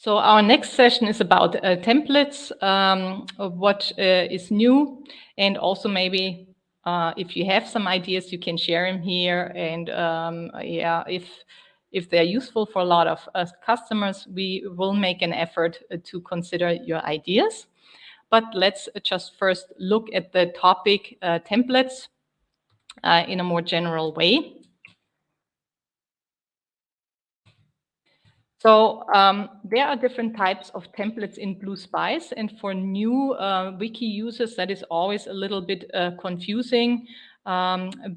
So our next session is about templates, what is new, and also maybe if you have some ideas, you can share them here. And yeah, if they're useful for a lot of customers, we will make an effort to consider your ideas. But let's just first look at the topic templates in a more general way. So there are different types of templates in BlueSpice, and for new wiki users, that is always a little bit confusing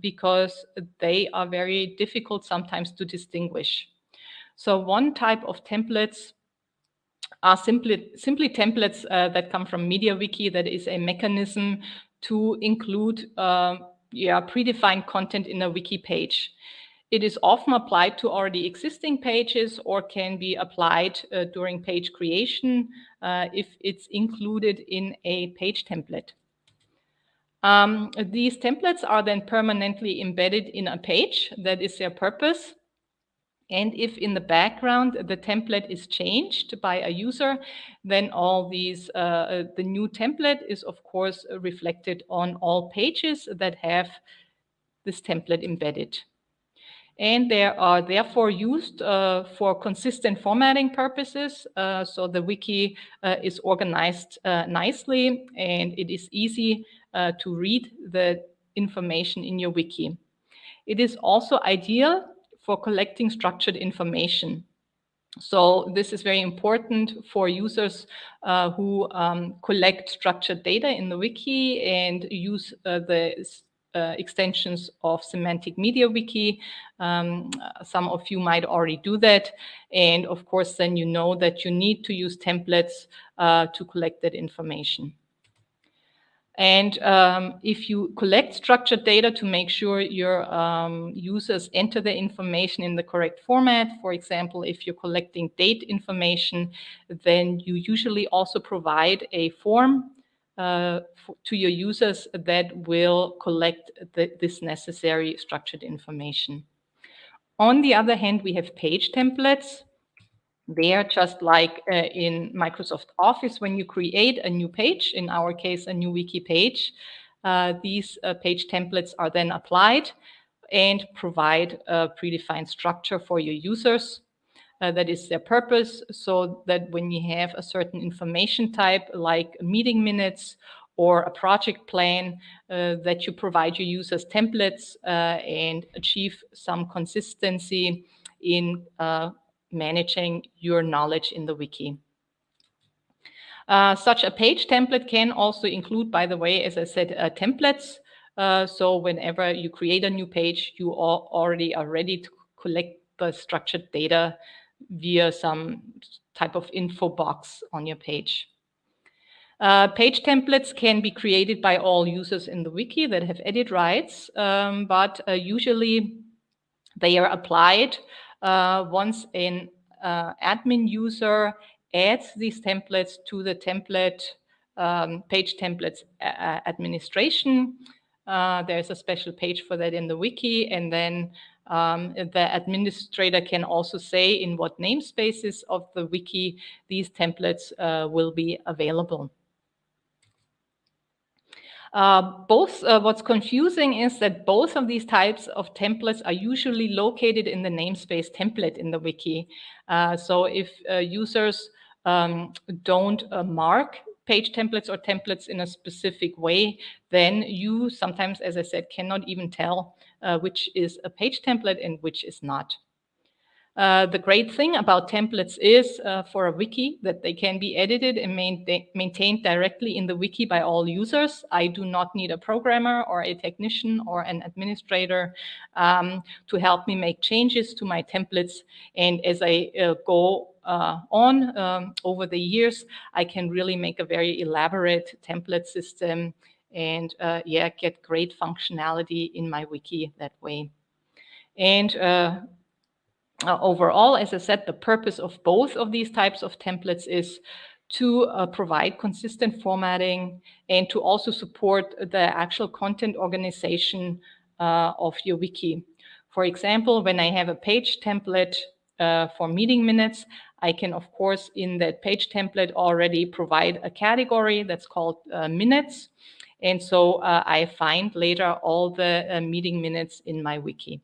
because they are very difficult sometimes to distinguish. So one type of templates are simply templates that come from MediaWiki. That is a mechanism to include predefined content in a wiki page. It is often applied to already existing pages or can be applied during page creation if it's included in a page template. These templates are then permanently embedded in a page. That is their purpose. And if in the background the template is changed by a user, then all these, the new template is of course reflected on all pages that have this template embedded. And they are therefore used for consistent formatting purposes. So the wiki is organized nicely, and it is easy to read the information in your wiki. It is also ideal for collecting structured information. So this is very important for users who collect structured data in the wiki and use the extensions of Semantic MediaWiki. Some of you might already do that. And of course, then you know that you need to use templates to collect that information. And if you collect structured data to make sure your users enter the information in the correct format, for example, if you're collecting date information, then you usually also provide a form to your users that will collect this necessary structured information. On the other hand, we have page templates. They are just like in Microsoft Office, when you create a new page, in our case, a new wiki page, these page templates are then applied and provide a predefined structure for your users. That is their purpose, so that when you have a certain information type, like meeting minutes or a project plan, that you provide your users templates and achieve some consistency in managing your knowledge in the wiki. Such a page template can also include, by the way, as I said, templates. So whenever you create a new page, you already are ready to collect the structured data via some type of info box on your page. Page templates can be created by all users in the wiki that have edit rights, but usually they are applied once an admin user adds these templates to the template page templates administration. There's a special page for that in the wiki, and then the administrator can also say in what namespaces of the wiki these templates will be available. What's confusing is that both of these types of templates are usually located in the namespace template in the wiki. So if users don't mark page templates or templates in a specific way, then you sometimes, as I said, cannot even tell which is a page template and which is not. The great thing about templates is for a wiki that they can be edited and maintained directly in the wiki by all users. I do not need a programmer or a technician or an administrator to help me make changes to my templates. And as I go on over the years, I can really make a very elaborate template system and get great functionality in my wiki that way. And overall, as I said, the purpose of both of these types of templates is to provide consistent formatting and to also support the actual content organization of your wiki. For example, when I have a page template for meeting minutes, I can, of course, in that page template already provide a category that's called minutes. And so I find later all the meeting minutes in my wiki.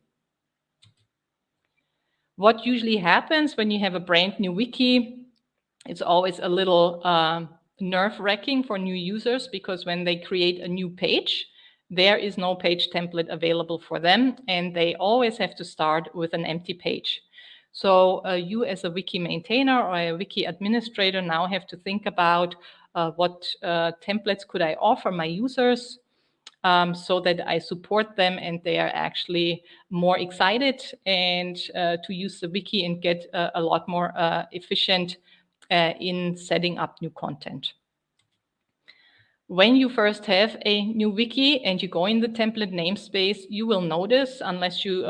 What usually happens when you have a brand new wiki, it's always a little nerve-wracking for new users, because when they create a new page, there is no page template available for them, and they always have to start with an empty page. So you as a wiki maintainer or a wiki administrator now have to think about what templates could I offer my users, so that I support them and they are actually more excited and to use the wiki and get a lot more efficient in setting up new content. When you first have a new wiki and you go in the template namespace, you will notice, unless you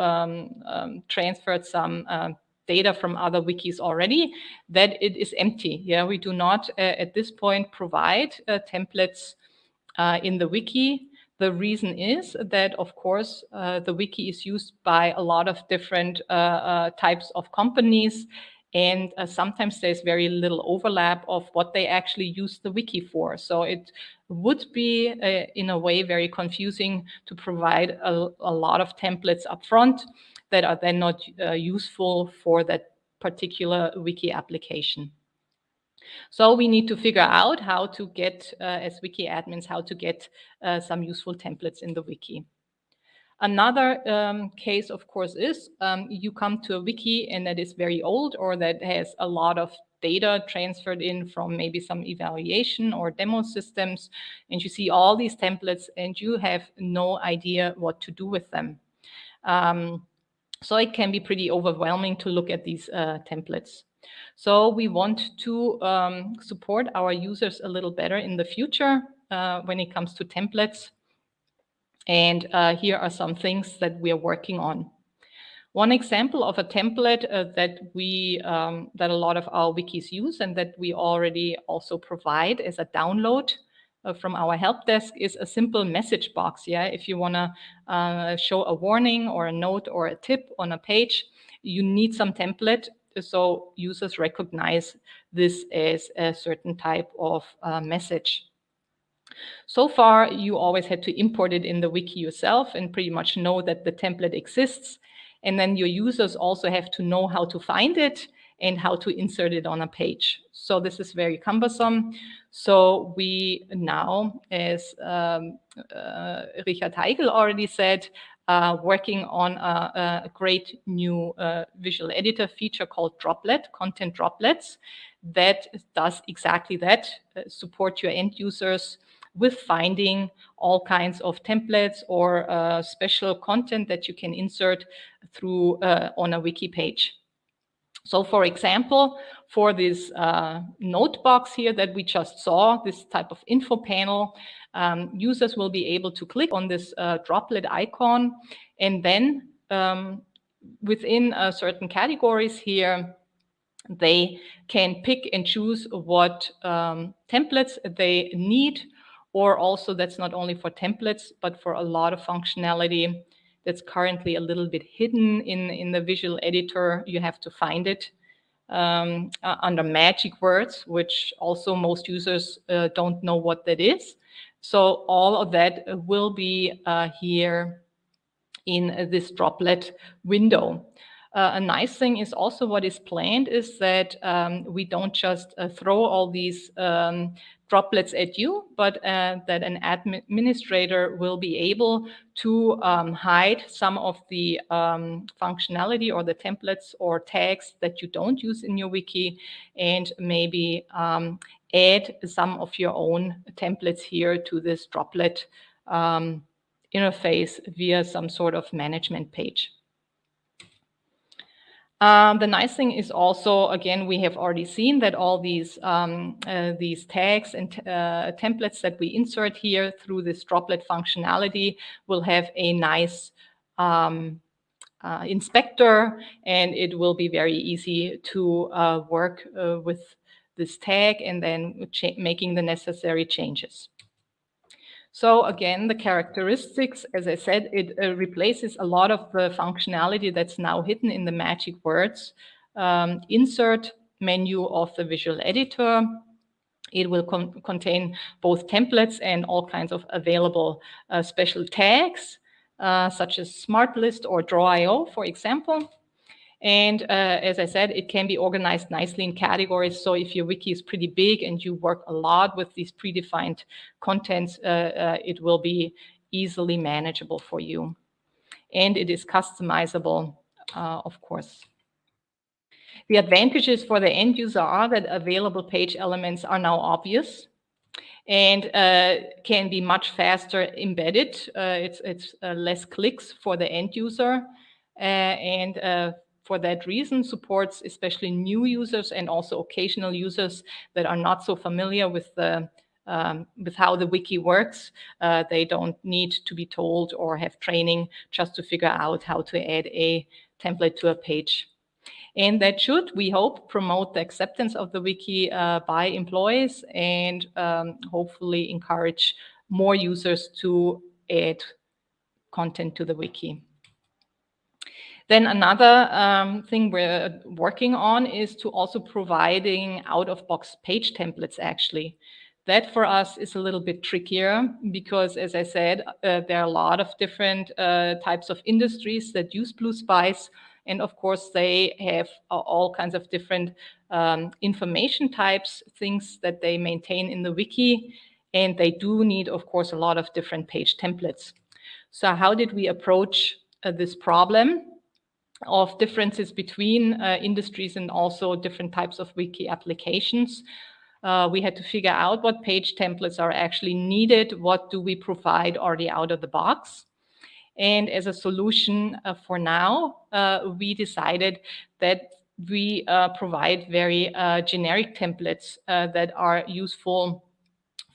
transferred some data from other wikis already, that it is empty. Yeah, we do not at this point provide templates in the wiki. The reason is that, of course, the wiki is used by a lot of different types of companies, and sometimes there's very little overlap of what they actually use the wiki for. So it would be, in a way, very confusing to provide a lot of templates up front that are then not useful for that particular wiki application. So we need to figure out how to get, as wiki admins, how to get some useful templates in the wiki. Another case, of course, is you come to a wiki and that is very old, or that has a lot of data transferred in from maybe some evaluation or demo systems, and you see all these templates and you have no idea what to do with them. So it can be pretty overwhelming to look at these templates. So we want to support our users a little better in the future when it comes to templates. And here are some things that we are working on. One example of a template that a lot of our wikis use and that we already also provide as a download from our help desk is a simple message box. Yeah, if you want to show a warning or a note or a tip on a page, you need some template so users recognize this as a certain type of message. So far, you always had to import it in the wiki yourself and pretty much know that the template exists. And then your users also have to know how to find it and how to insert it on a page. So this is very cumbersome. So we now, as Richard Heigl already said, working on a great new visual editor feature called Droplet, content droplets, that does exactly that, support your end users with finding all kinds of templates or special content that you can insert through on a wiki page. So for example, for this note box here that we just saw, this type of info panel, users will be able to click on this droplet icon, and then within certain categories here, they can pick and choose what templates they need, or also that's not only for templates, but for a lot of functionality that's currently a little bit hidden in the visual editor. You have to find it under magic words, which also most users don't know what that is. So all of that will be here in this droplet window. A nice thing is also what is planned is that we don't just throw all these droplets at you, but that an administrator will be able to hide some of the functionality or the templates or tags that you don't use in your wiki, and maybe add some of your own templates here to this droplet interface via some sort of management page. The nice thing is also, again, we have already seen that all these tags and templates that we insert here through this droplet functionality will have a nice inspector, and it will be very easy to work with this tag and then making the necessary changes. So again, the characteristics, as I said, it replaces a lot of the functionality that's now hidden in the magic words. Insert menu of the visual editor. It will contain both templates and all kinds of available special tags, such as Smart List or Draw.io, for example. And as I said, it can be organized nicely in categories. So if your wiki is pretty big and you work a lot with these predefined contents, it will be easily manageable for you. And it is customizable, of course. The advantages for the end user are that available page elements are now obvious and can be much faster embedded. It's less clicks for the end user, and for that reason supports especially new users and also occasional users that are not so familiar with how the wiki works. They don't need to be told or have training just to figure out how to add a template to a page. And that should, we hope, promote the acceptance of the wiki by employees and hopefully encourage more users to add content to the wiki. Then another thing we're working on is to also providing out-of-box page templates, actually. That for us is a little bit trickier because, as I said, there are a lot of different types of industries that use BlueSpice. And of course, they have all kinds of different information types, things that they maintain in the wiki. And they do need, of course, a lot of different page templates. So how did we approach this problem of differences between industries and also different types of wiki applications? We had to figure out what page templates are actually needed. What do we provide already out of the box? And as a solution for now, we decided that we provide very generic templates that are useful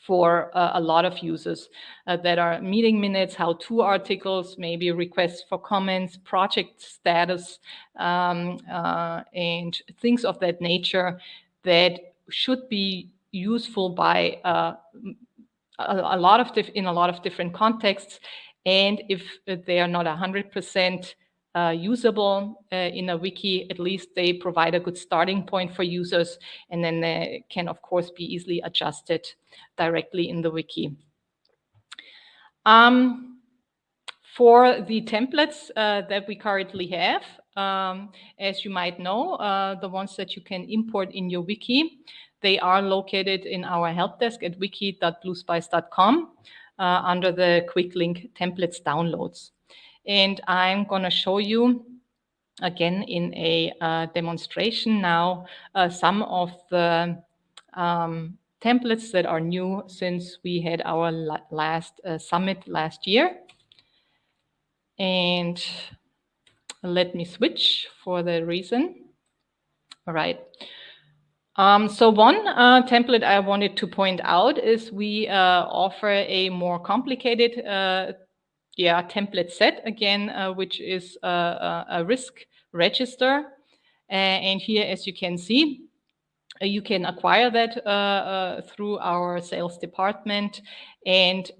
for a lot of users, that are meeting minutes, how-to articles, maybe requests for comments, project status, and things of that nature that should be useful by in a lot of different contexts. And if they are not 100% usable in a wiki, at least they provide a good starting point for users, and then they can, of course, be easily adjusted directly in the wiki. For the templates that we currently have, as you might know, the ones that you can import in your wiki, they are located in our help desk at wiki.bluespice.com under the quick link templates downloads. And I'm going to show you again in a demonstration now some of the templates that are new since we had our last summit last year. And let me switch for the reason. All right. So one template I wanted to point out is we offer a more complicated template set again, which is a risk register. And here, as you can see, you can acquire that through our sales department. And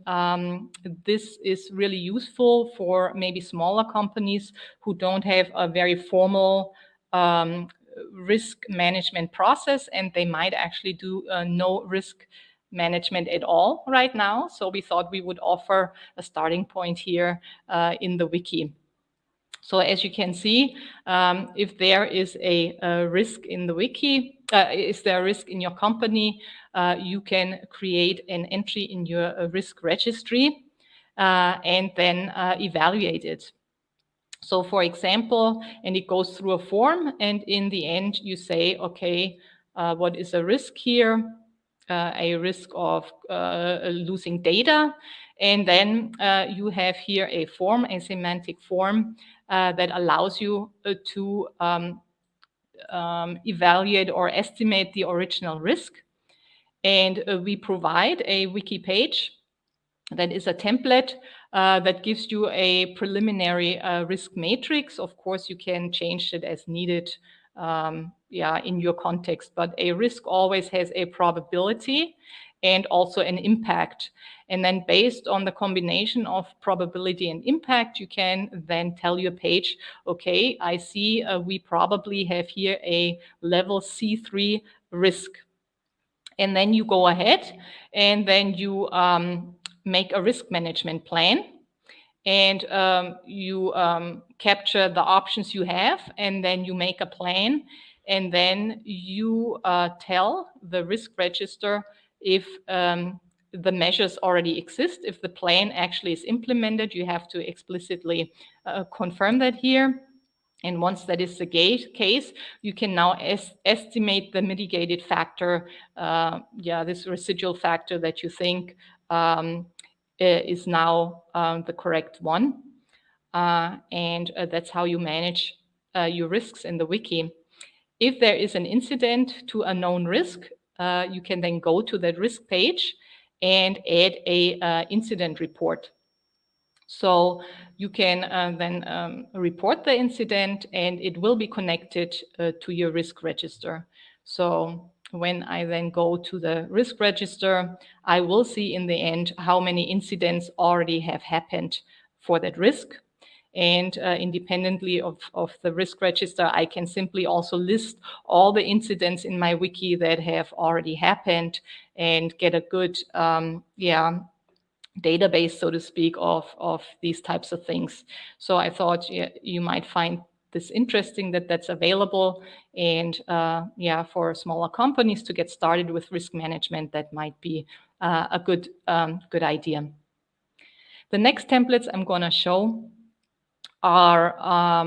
this is really useful for maybe smaller companies who don't have a very formal risk management process, and they might actually do no risk management at all right now. So we thought we would offer a starting point here in the wiki. So as you can see, if there is a risk in the wiki, is there a risk in your company, you can create an entry in your risk registry and then evaluate it. So for example, and it goes through a form, and in the end you say, okay, what is a risk here? A risk of losing data. And then you have here a form, a semantic form that allows you to evaluate or estimate the original risk. And we provide a wiki page that is a template that gives you a preliminary risk matrix. Of course, you can change it as needed in your context, but a risk always has a probability. and also an impact. And then based on the combination of probability and impact, you can then tell your page, okay, I see we probably have here a level C3 risk. And then you go ahead and then you make a risk management plan, and you capture the options you have, and then you make a plan, and then you tell the risk register if the measures already exist. If the plan actually is implemented, you have to explicitly confirm that here. And once that is the case, you can now estimate the mitigated factor, this residual factor that you think is now the correct one. And that's how you manage your risks in the wiki. If there is an incident to a known risk, you can then go to that risk page and add a incident report. So you can then report the incident, and it will be connected to your risk register. So when I then go to the risk register, I will see in the end how many incidents already have happened for that risk. And independently of the risk register, I can simply also list all the incidents in my wiki that have already happened and get a good database, so to speak, of these types of things. So I thought you might find this interesting, that that's available. And for smaller companies to get started with risk management, that might be a good idea. The next templates I'm going to show are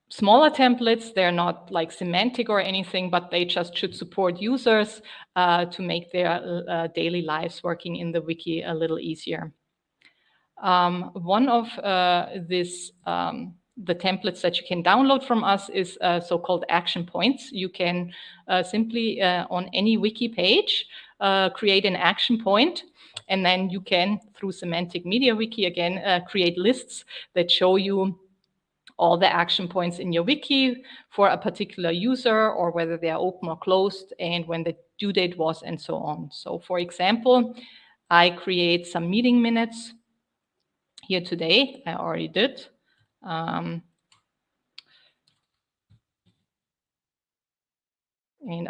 smaller templates. They're not like semantic or anything, but they just should support users to make their daily lives working in the wiki a little easier. One of the templates that you can download from us is so-called action points. You can simply, on any wiki page, create an action point, and then you can, through Semantic MediaWiki, again, create lists that show you all the action points in your wiki for a particular user, or whether they are open or closed, and when the due date was, and so on. So for example, I create some meeting minutes here today. I already did. And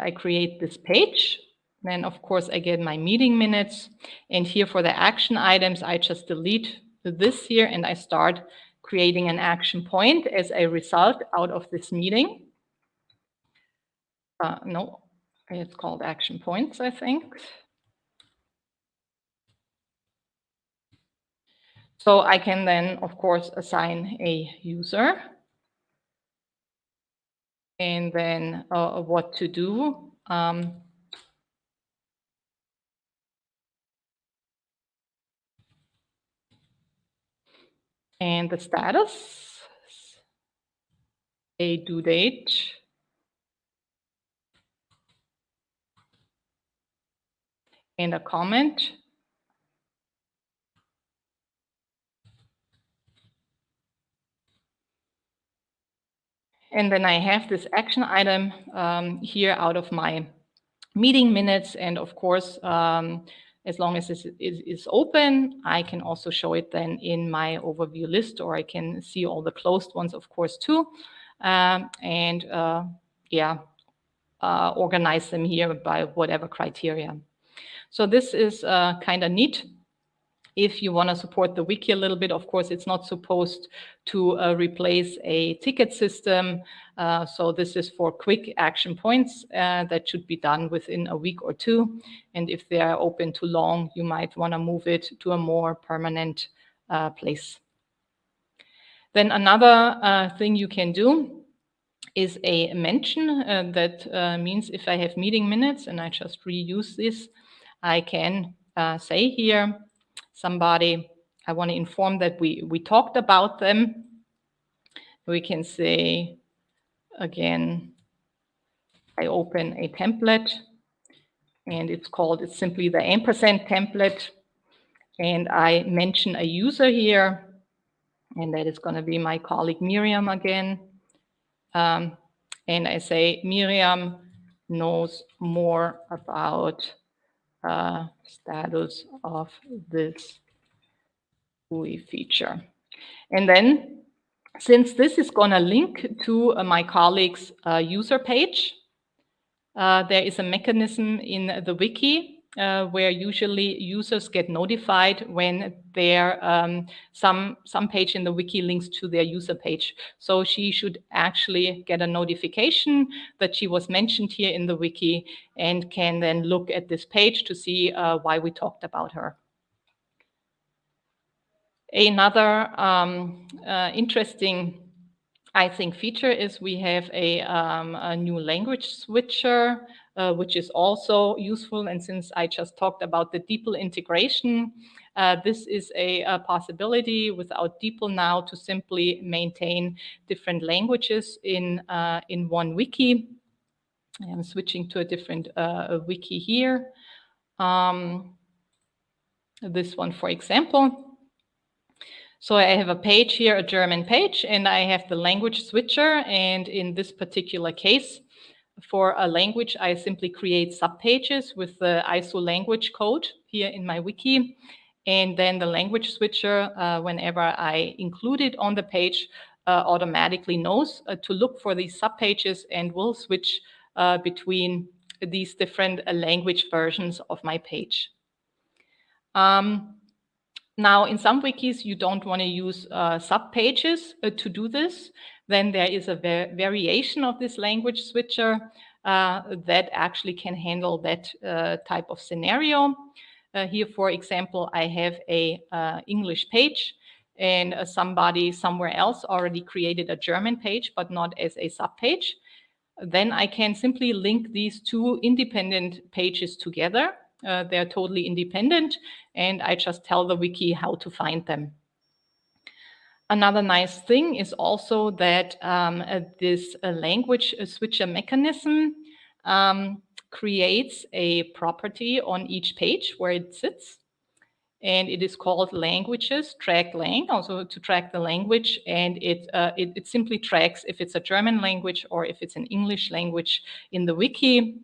I create this page. Then, of course, I get my meeting minutes. And here for the action items, I just delete this here, and I start creating an action point as a result out of this meeting. No, it's called action points, I think. So I can then, of course, assign a user, and then what to do. And the status, a due date, and a comment. And then I have this action item here out of my meeting minutes. And of course, as long as it is open, I can also show it then in my overview list, or I can see all the closed ones, of course, too. Organize them here by whatever criteria. So this is kind of neat. If you want to support the wiki a little bit, of course, it's not supposed to replace a ticket system. So this is for quick action points that should be done within a week or two. And if they are open too long, you might want to move it to a more permanent place. Then another thing you can do is a mention. That means if I have meeting minutes and I just reuse this, I can say here, somebody, I want to inform that we talked about them. We can say, again, I open a template, and it's simply the ampersand template. And I mention a user here, and that is going to be my colleague Miriam again. And I say, Miriam knows more about status of this GUI feature. And then, since this is going to link to my colleague's user page, there is a mechanism in the wiki where usually users get notified when their some page in the wiki links to their user page. So she should actually get a notification that she was mentioned here in the wiki and can then look at this page to see why we talked about her. Another interesting, I think, feature is we have a new language switcher, which is also useful. And since I just talked about the DeepL integration, this is a possibility without DeepL now to simply maintain different languages in one wiki. I'm switching to a different wiki here. This one, for example. So I have a page here, a German page, and I have the language switcher. And in this particular case, for a language, I simply create subpages with the ISO language code here in my wiki. And then the language switcher, whenever I include it on the page, automatically knows to look for these subpages and will switch between these different language versions of my page. Now, in some wikis, you don't want to use subpages to do this. Then there is a variation of this language switcher that actually can handle that type of scenario. Here, for example, I have a English page, and somebody somewhere else already created a German page, but not as a subpage. Then I can simply link these two independent pages together. They're totally independent, and I just tell the wiki how to find them. Another nice thing is also that this language switcher mechanism creates a property on each page where it sits, and it is called languages track lang, also to track the language, and it simply tracks if it's a German language or if it's an English language in the wiki.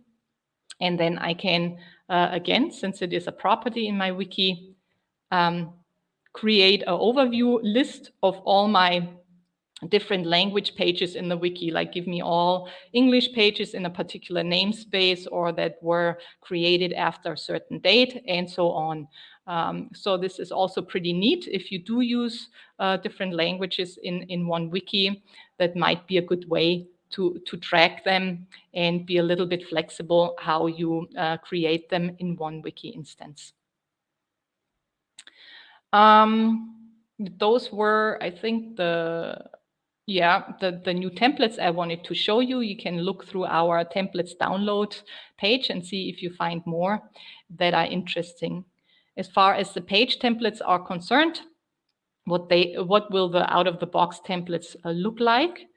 And then I can, again, since it is a property in my wiki, create an overview list of all my different language pages in the wiki, like give me all English pages in a particular namespace or that were created after a certain date, and so on. So this is also pretty neat. If you do use different languages in one wiki, that might be a good way to track them and be a little bit flexible how you create them in one wiki instance. Those were, I think, the new templates I wanted to show you. You can look through our templates download page and see if you find more that are interesting. As far as the page templates are concerned, what will the out-of-the-box templates look like?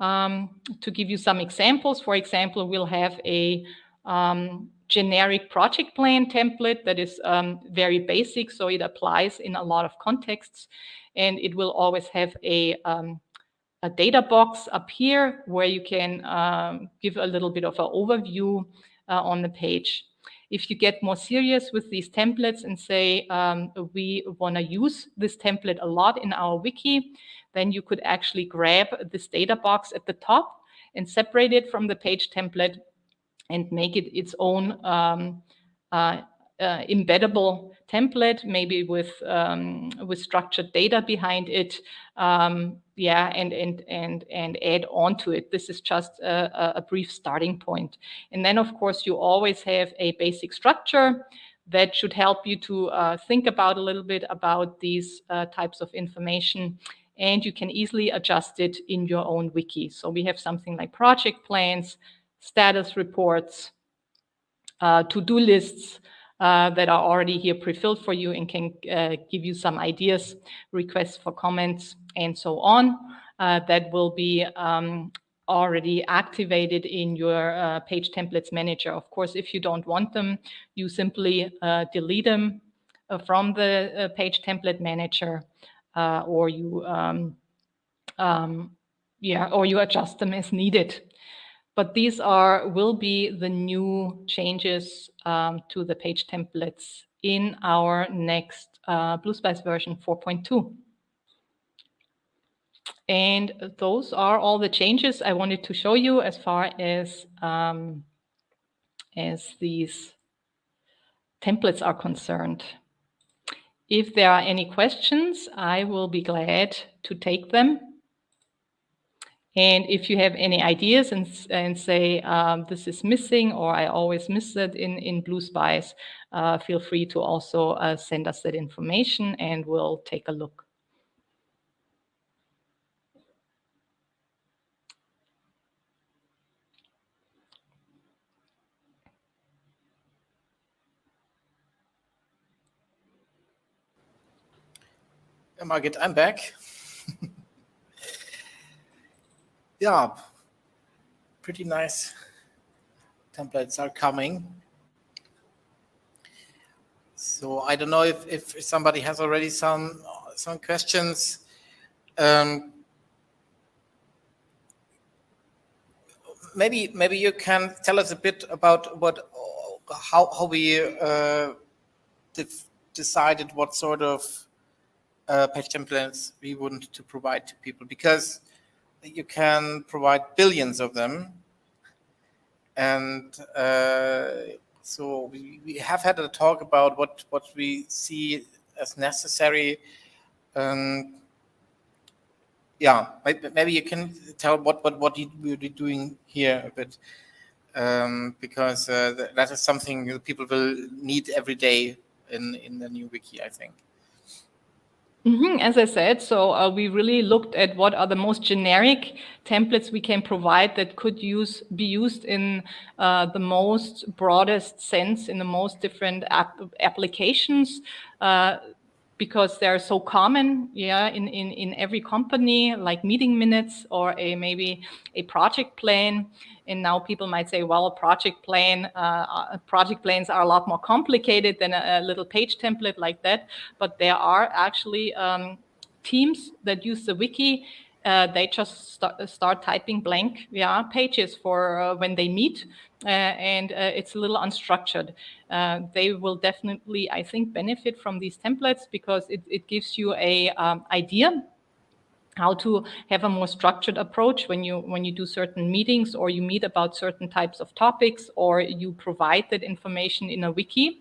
To give you some examples, for example, we'll have a generic project plan template that is very basic, so it applies in a lot of contexts, and it will always have a data box up here where you can give a little bit of an overview on the page. If you get more serious with these templates and say we want to use this template a lot in our wiki, then you could actually grab this data box at the top and separate it from the page template and make it its own embeddable template, maybe with structured data behind it, and add on to it. This is just a brief starting point. And then, of course, you always have a basic structure that should help you to think about a little bit about these types of information, and you can easily adjust it in your own wiki. So we have something like project plans, status reports, to-do lists that are already here pre-filled for you and can give you some ideas, requests for comments, and so on. That will be already activated in your page templates manager. Of course, if you don't want them, you simply delete them from the page template manager, or you adjust them as needed. But these will be the new changes to the page templates in our next BlueSpice version 4.2. And those are all the changes I wanted to show you as far as these templates are concerned. If there are any questions, I will be glad to take them. And if you have any ideas and say this is missing or I always miss it in BlueSpice, feel free to also send us that information and we'll take a look. Margit, I'm back. Yeah, pretty nice templates are coming. So I don't know if somebody has already some questions. Maybe you can tell us a bit about how we decided what sort of page templates we want to provide to people, because you can provide billions of them, and so we have had a talk about what we see as necessary. Yeah, maybe you can tell what we'll be doing here a bit, because that is something that people will need every day in the new wiki, I think. As I said, so we really looked at what are the most generic templates we can provide that could be used in the most broadest sense in the most different applications, because they're so common, in every company, like meeting minutes or maybe a project plan. And now people might say, well, project plans are a lot more complicated than a little page template like that. But there are actually teams that use the wiki. They just start typing blank pages for when they meet, and it's a little unstructured. They will definitely, I think, benefit from these templates because it gives you a idea how to have a more structured approach when you do certain meetings or you meet about certain types of topics or you provide that information in a wiki.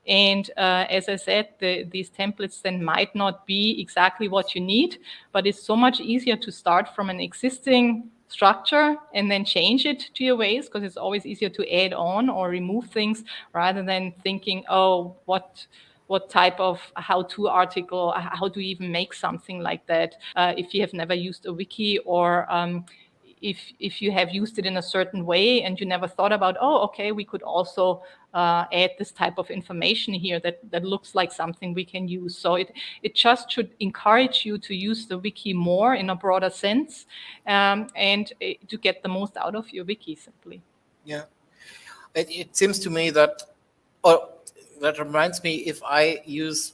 And as I said, these templates then might not be exactly what you need, but it's so much easier to start from an existing structure and then change it to your ways, because it's always easier to add on or remove things rather than thinking, oh, what type of how-to article, how do you even make something like that if you have never used a wiki, or if you have used it in a certain way and you never thought about, oh, okay, we could also add this type of information here that looks like something we can use. So it just should encourage you to use the wiki more in a broader sense, and to get the most out of your wiki, simply. Yeah, it seems to me that, or that reminds me, if I use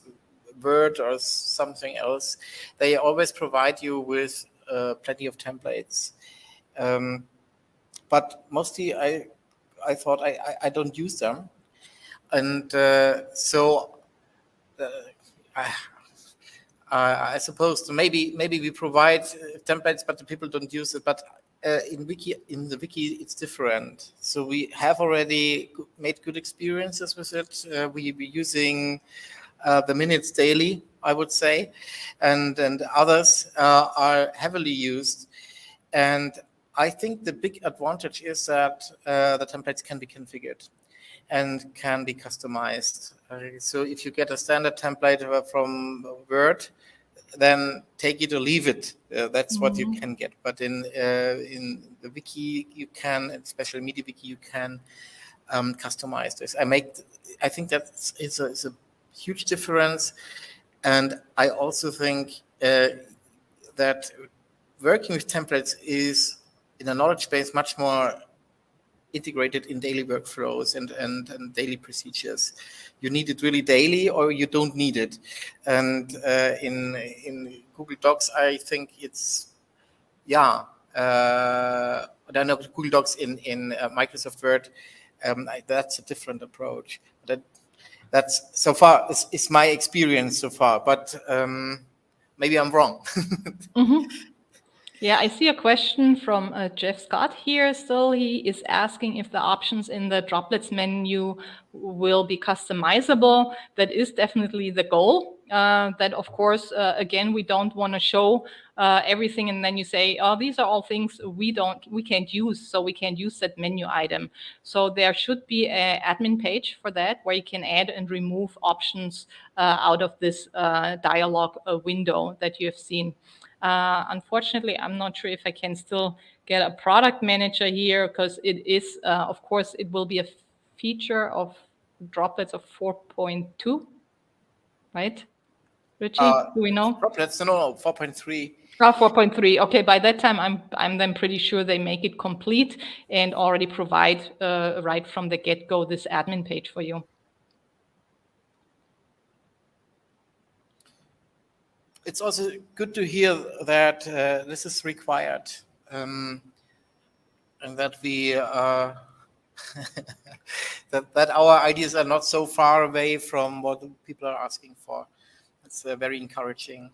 Word or something else, they always provide you with plenty of templates. But mostly I thought I don't use them. And so I suppose maybe we provide templates, but the people don't use it. But in the wiki, it's different. So we have already made good experiences with it. We're using the minutes daily, I would say, and others are heavily used. And I think the big advantage is that the templates can be configured and can be customized. So if you get a standard template from Word, then take it or leave it. That's what you can get. But in the wiki, you can, especially MediaWiki, you can customize this. I think that is a huge difference. And I also think that working with templates is, in a knowledge base, much more integrated in daily workflows and daily procedures. You need it really daily, or you don't need it. And in Google Docs, I think it's I know Google Docs in Microsoft Word. That's a different approach. That's so far is my experience so far, but maybe I'm wrong. Yeah, I see a question from Jeff Scott here still. He is asking if the options in the droplets menu will be customizable. That is definitely the goal. That, of course, again, we don't want to show everything and then you say, oh, these are all things we can't use, so we can't use that menu item. So there should be an admin page for that where you can add and remove options out of this dialog window that you have seen. Unfortunately, I'm not sure if I can still get a product manager here because it is, of course, it will be a feature of droplets of 4.2, right? Richie, do we know? Droplets, no, 4.3. 4.3. Okay, by that time, I'm then pretty sure they make it complete and already provide right from the get-go this admin page for you. It's also good to hear that this is required and that we that our ideas are not so far away from what people are asking for. It's very encouraging.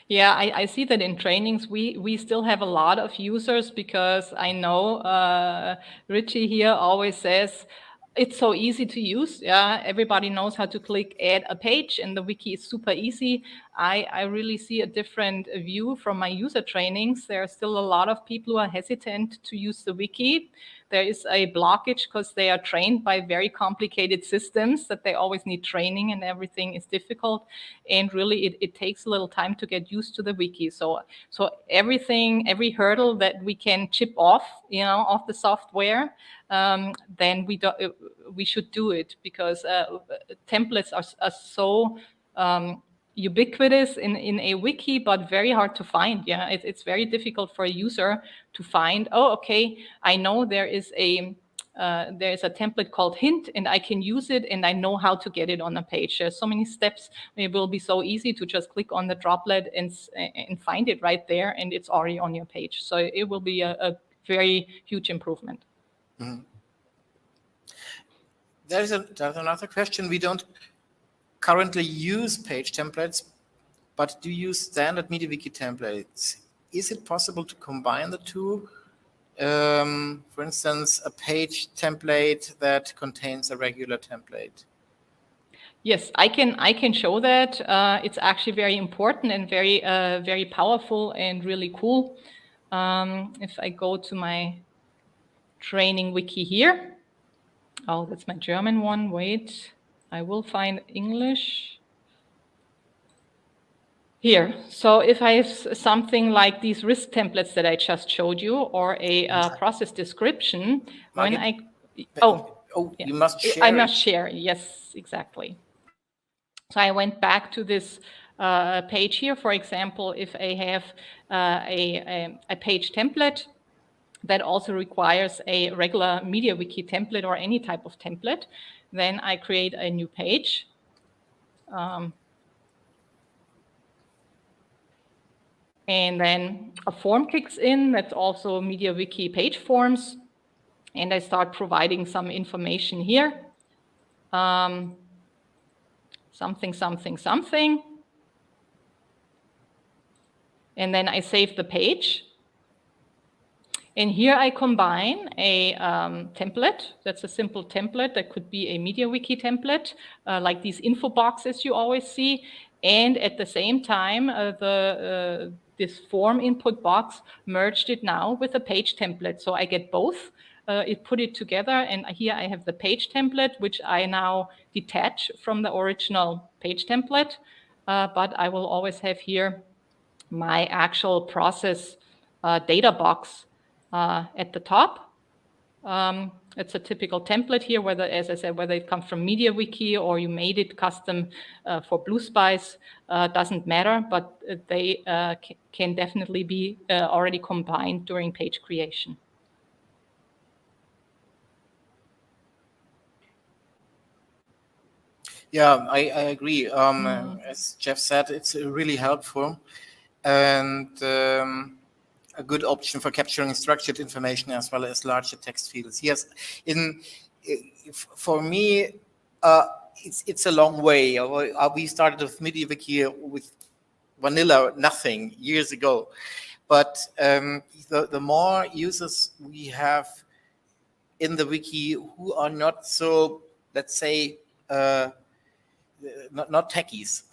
Yeah, I see that in trainings, we still have a lot of users because I know Richie here always says, it's so easy to use. Yeah, everybody knows how to click add a page and the wiki is super easy. I really see a different view from my user trainings. There are still a lot of people who are hesitant to use the wiki. There is a blockage because they are trained by very complicated systems that they always need training and everything is difficult. And really it takes a little time to get used to the wiki. So everything, every hurdle that we can chip off, off the software, then we should do it because templates are so ubiquitous in a wiki, but very hard to find. Yeah, it's very difficult for a user to find, oh, okay, I know there is a template called hint and I can use it and I know how to get it on a page. There's so many steps. It will be so easy to just click on the droplet and find it right there and it's already on your page. So it will be a very huge improvement. Mm-hmm. There's another question. We don't currently use page templates, but do use standard MediaWiki templates. Is it possible to combine the two? For instance, a page template that contains a regular template. Yes, I can show that. It's actually very important and very powerful and really cool. If I go to my training wiki here, oh, that's my German one. Wait, I will find English. Here, so if I have something like these risk templates that I just showed you, or a process description, Margit, when yeah. You must share. I must share. Yes, exactly. So I went back to this page here. For example, if I have a page template that also requires a regular MediaWiki template or any type of template, then I create a new page. And then a form kicks in, that's also MediaWiki page forms. And I start providing some information here. Something. And then I save the page. And here I combine a template. That's a simple template. That could be a MediaWiki template, like these info boxes you always see. And at the same time, this form input box merged it now with a page template. So I get both. It put it together, and here I have the page template, which I now detach from the original page template. But I will always have here my actual process data box at the top. It's a typical template here, whether, as I said, whether it comes from MediaWiki or you made it custom for BlueSpice, doesn't matter, but they can definitely be already combined during page creation. Yeah, I agree. As Jeff said, it's really helpful. And a good option for capturing structured information as well as larger text fields. Yes, for me, it's a long way. We started with MediaWiki with vanilla, nothing, years ago. But the more users we have in the wiki who are not so, let's say, not techies,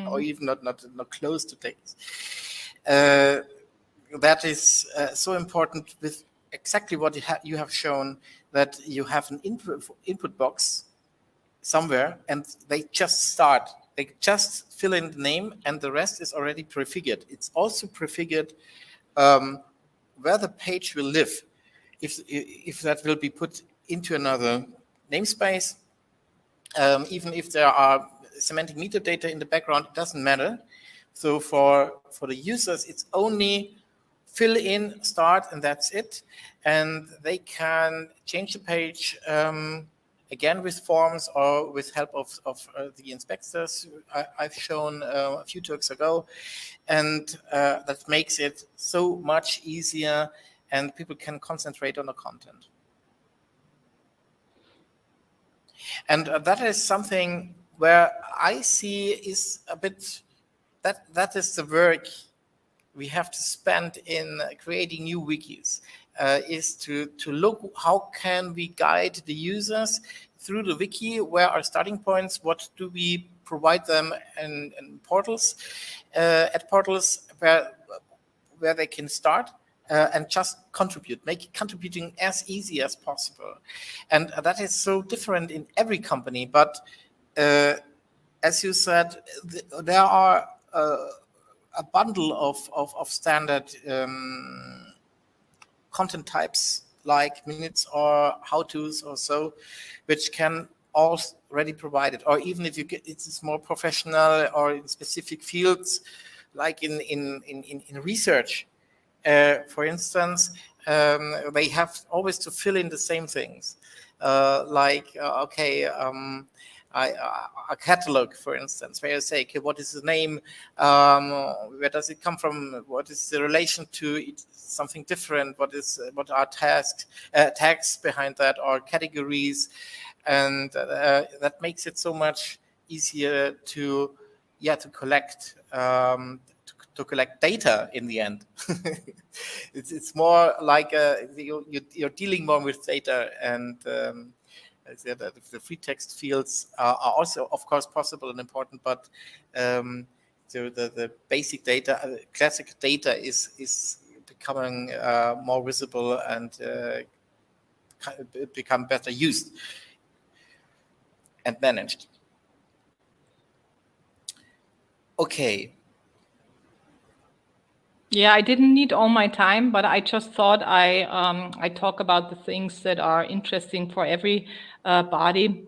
or even not close to techies. That is so important with exactly what you have shown, that you have an input box somewhere and they just start. They just fill in the name and the rest is already prefigured. It's also prefigured where the page will live. If that will be put into another namespace, even if there are semantic metadata in the background, it doesn't matter. So for the users, it's only fill in, start, and that's it. And they can change the page again with forms or with help of the inspectors I've shown a few talks ago. And that makes it so much easier and people can concentrate on the content. And that is something where I see is a bit, that is the work we have to spend in creating new wikis, is to look how can we guide the users through the wiki, where are starting points, what do we provide them in portals, at portals where they can start. And just contribute, make contributing as easy as possible. And that is so different in every company. But as you said, there are a bundle of standard content types like minutes or how-tos or so, which can already provide it. Or even if you get it's more professional or in specific fields, like in research. For instance, they have always to fill in the same things, a catalog, for instance, where you say, okay, what is the name, where does it come from, what is the relation to it, something different, what are tags behind that, or categories, and that makes it so much easier to collect. To collect data in the end. It's more like you're dealing more with data, and the free text fields are also, of course, possible and important, but the basic data, classic data is becoming more visible and become better used and managed. Okay. Yeah, I didn't need all my time, but I just thought I talk about the things that are interesting for every body.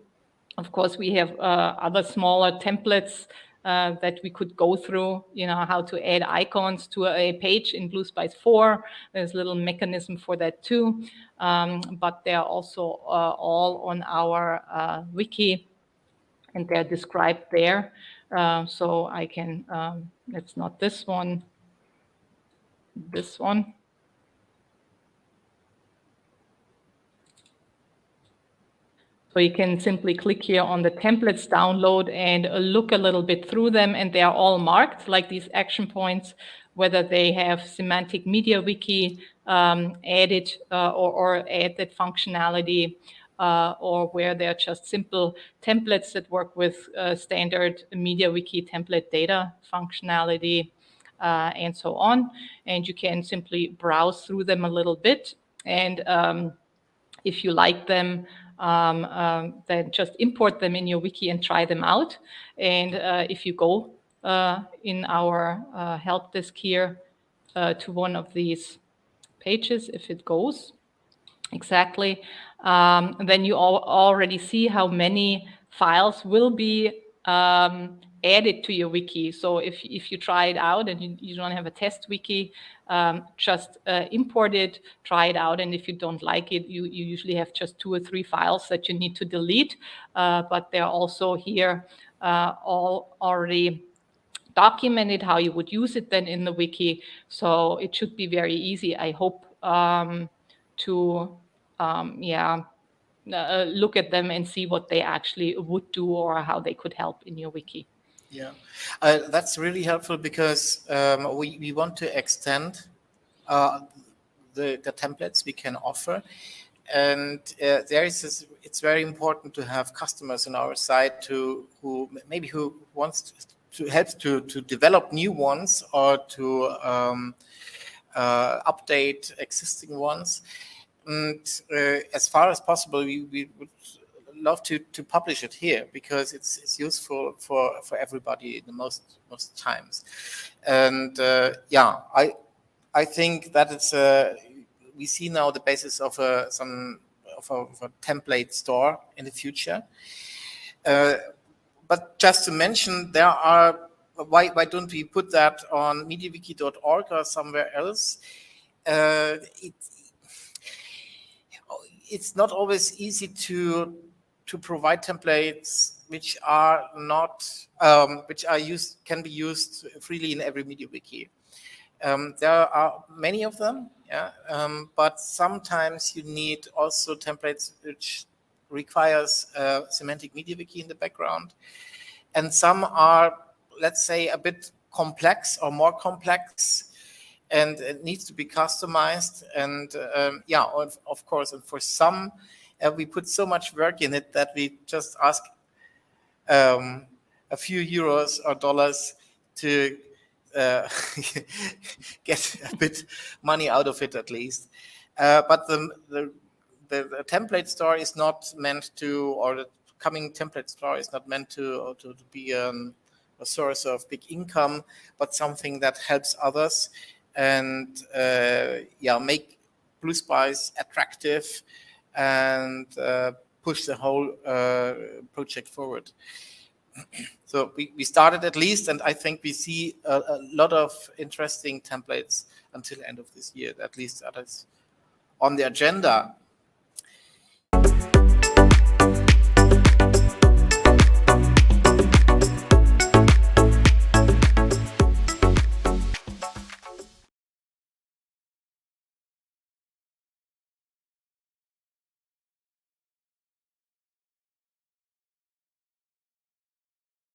Of course, we have other smaller templates that we could go through, how to add icons to a page in BlueSpice 4. There's a little mechanism for that too. But they're also all on our wiki, and they're described there. So I can, it's not this one. This one. So you can simply click here on the templates download and look a little bit through them, and they are all marked like these action points, whether they have semantic MediaWiki added or added functionality, or where they're just simple templates that work with standard MediaWiki template data functionality. And so on. And you can simply browse through them a little bit. And if you like them, then just import them in your wiki and try them out. And if you go in our help desk here to one of these pages, if it goes exactly, then you already see how many files will be added to your wiki. So if you try it out and you don't have a test wiki, just import it, try it out, and if you don't like it, you usually have just 2 or 3 files that you need to delete, but they're also here all already documented how you would use it then in the wiki. So it should be very easy, I hope, to look at them and see what they actually would do or how they could help in your wiki. Yeah, that's really helpful because we want to extend the templates we can offer. And it's very important to have customers on our side who wants to help to develop new ones or to update existing ones. And as far as possible, we would love to publish it here because it's useful for everybody in the most times. And I think that it's we see now the basis of a template store in the future. But just to mention, there are why don't we put that on MediaWiki.org or somewhere else? It's not always easy to provide templates which are not can be used freely in every MediaWiki. There are many of them, but sometimes you need also templates which requires semantic MediaWiki in the background, and some are, let's say, a bit complex or more complex, and it needs to be customized. And of course, and for some, we put so much work in it that we just ask a few euros or dollars to get a bit money out of it at least. But the template store is not meant to, or the coming template store is not meant to be a source of big income, but something that helps others and make BlueSpice attractive and push the whole project forward. So we started at least, and I think we see a lot of interesting templates until end of this year. At least that is on the agenda.